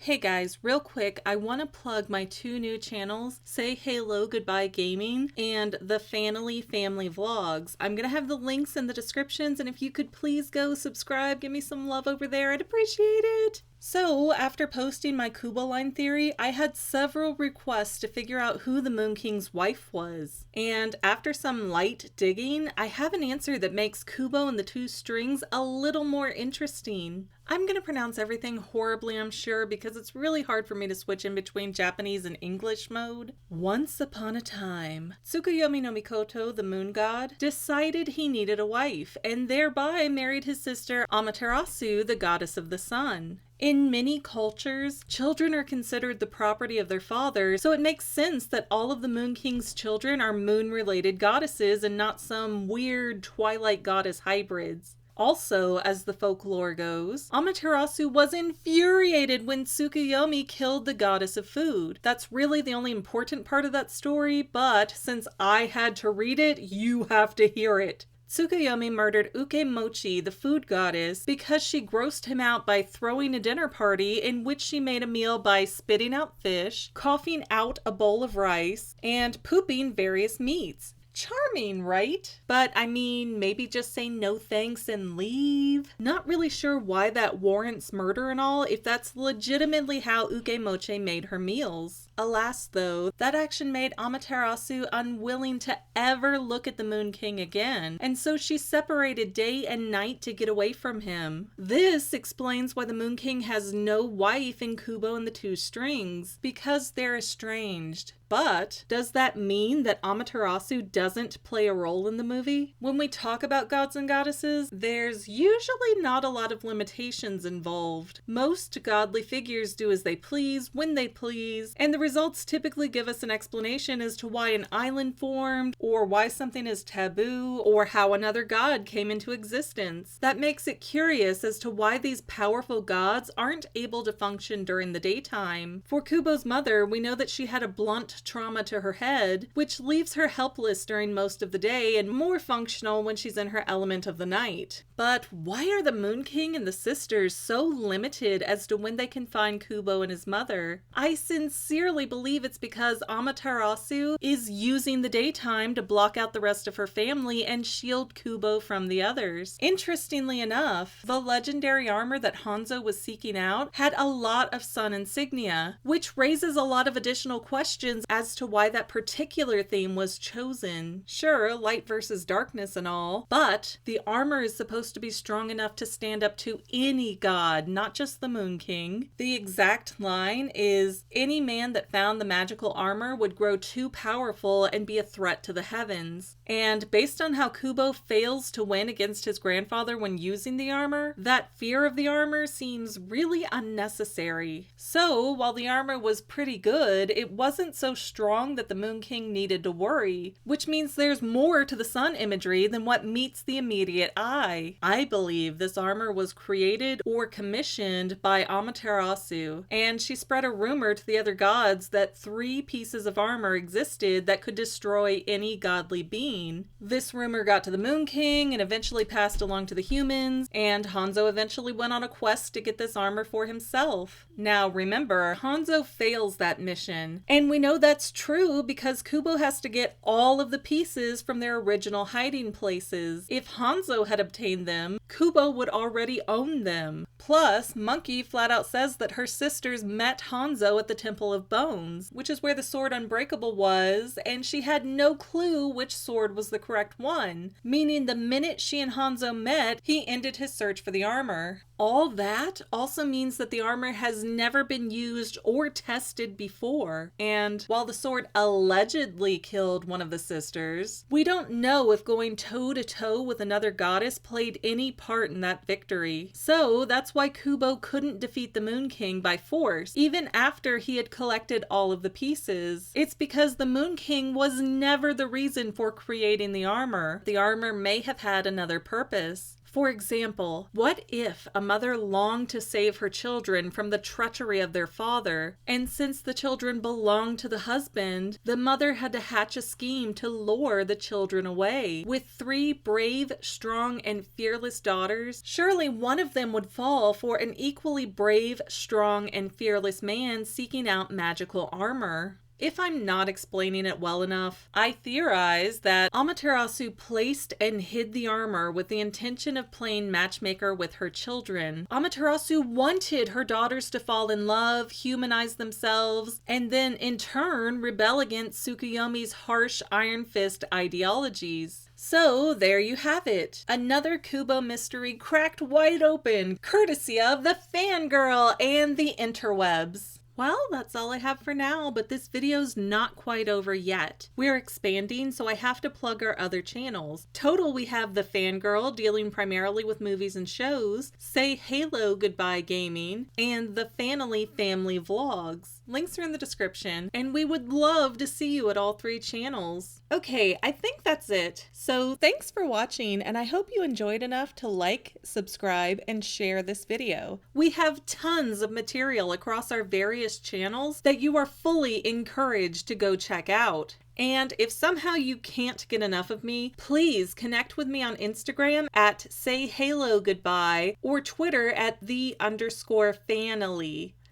Hey guys, real quick, I want to plug my two new channels, Say Hello Goodbye Gaming and the Fanily Family Vlogs. I'm going to have the links in the descriptions, and if you could please go subscribe, give me some love over there, I'd appreciate it. So, after posting my Kubo line theory, I had several requests to figure out who the Moon King's wife was. And after some light digging, I have an answer that makes Kubo and the Two Strings a little more interesting. I'm gonna pronounce everything horribly, I'm sure, because it's really hard for me to switch in between Japanese and English mode. Once upon a time, Tsukuyomi no Mikoto, the moon god, decided he needed a wife, and thereby married his sister Amaterasu, the goddess of the sun. In many cultures, children are considered the property of their father, so it makes sense that all of the Moon King's children are moon-related goddesses and not some weird Twilight goddess hybrids. Also, as the folklore goes, Amaterasu was infuriated when Tsukuyomi killed the goddess of food. That's really the only important part of that story, but since I had to read it, you have to hear it. Tsukuyomi murdered Ukemochi, the food goddess, because she grossed him out by throwing a dinner party in which she made a meal by spitting out fish, coughing out a bowl of rice, and pooping various meats. Charming, right? But I mean, maybe just say no thanks and leave? Not really sure why that warrants murder and all, if that's legitimately how Ukemochi made her meals. Alas though, that action made Amaterasu unwilling to ever look at the Moon King again, and so she separated day and night to get away from him. This explains why the Moon King has no wife in Kubo and the Two Strings, because they're estranged. But does that mean that Amaterasu doesn't play a role in the movie? When we talk about gods and goddesses, there's usually not a lot of limitations involved. Most godly figures do as they please, when they please, and the results typically give us an explanation as to why an island formed, or why something is taboo, or how another god came into existence. That makes it curious as to why these powerful gods aren't able to function during the daytime. For Kubo's mother, we know that she had a blunt trauma to her head, which leaves her helpless during most of the day and more functional when she's in her element of the night. But why are the Moon King and the sisters so limited as to when they can find Kubo and his mother? I sincerely believe it's because Amaterasu is using the daytime to block out the rest of her family and shield Kubo from the others. Interestingly enough, the legendary armor that Hanzo was seeking out had a lot of sun insignia, which raises a lot of additional questions as to why that particular theme was chosen. Sure, light versus darkness and all, but the armor is supposed to be strong enough to stand up to any god, not just the Moon King. The exact line is, any man that found the magical armor would grow too powerful and be a threat to the heavens. And based on how Kubo fails to win against his grandfather when using the armor, that fear of the armor seems really unnecessary. So, while the armor was pretty good, it wasn't so strong that the Moon King needed to worry, which means there's more to the sun imagery than what meets the immediate eye. I believe this armor was created or commissioned by Amaterasu, and she spread a rumor to the other gods that 3 pieces of armor existed that could destroy any godly being. This rumor got to the Moon King and eventually passed along to the humans, and Hanzo eventually went on a quest to get this armor for himself. Now remember, Hanzo fails that mission, and we know that's true because Kubo has to get all of the pieces from their original hiding places. If Hanzo had obtained them, Kubo would already own them. Plus, Monkey flat out says that her sisters met Hanzo at the Temple of Bones, which is where the sword Unbreakable was, and she had no clue which sword was the correct one, meaning the minute she and Hanzo met, he ended his search for the armor. All that also means that the armor has never been used or tested before, and while the sword allegedly killed one of the sisters, we don't know if going toe-to-toe with another goddess played any part in that victory. So that's why Kubo couldn't defeat the Moon King by force, even after he had collected all of the pieces. It's because the Moon King was never the reason for creating the armor. The armor may have had another purpose. For example, what if a mother longed to save her children from the treachery of their father, and since the children belonged to the husband, the mother had to hatch a scheme to lure the children away? With 3 brave, strong, and fearless daughters, surely one of them would fall for an equally brave, strong, and fearless man seeking out magical armor. If I'm not explaining it well enough, I theorize that Amaterasu placed and hid the armor with the intention of playing matchmaker with her children. Amaterasu wanted her daughters to fall in love, humanize themselves, and then in turn rebel against Tsukuyomi's harsh Iron Fist ideologies. So there you have it. Another Kubo mystery cracked wide open, courtesy of the Fangirl and the interwebs. Well, that's all I have for now, but this video's not quite over yet. We're expanding, so I have to plug our other channels. Total, we have the Fangirl, dealing primarily with movies and shows, Say Halo Goodbye Gaming, and the Family Vlogs. Links are in the description, and we would love to see you at all 3 channels. Okay, I think that's it. So thanks for watching, and I hope you enjoyed enough to like, subscribe, and share this video. We have tons of material across our various channels that you are fully encouraged to go check out. And if somehow you can't get enough of me, please connect with me on Instagram at sayhalogoodbye or Twitter at @the_Fanily.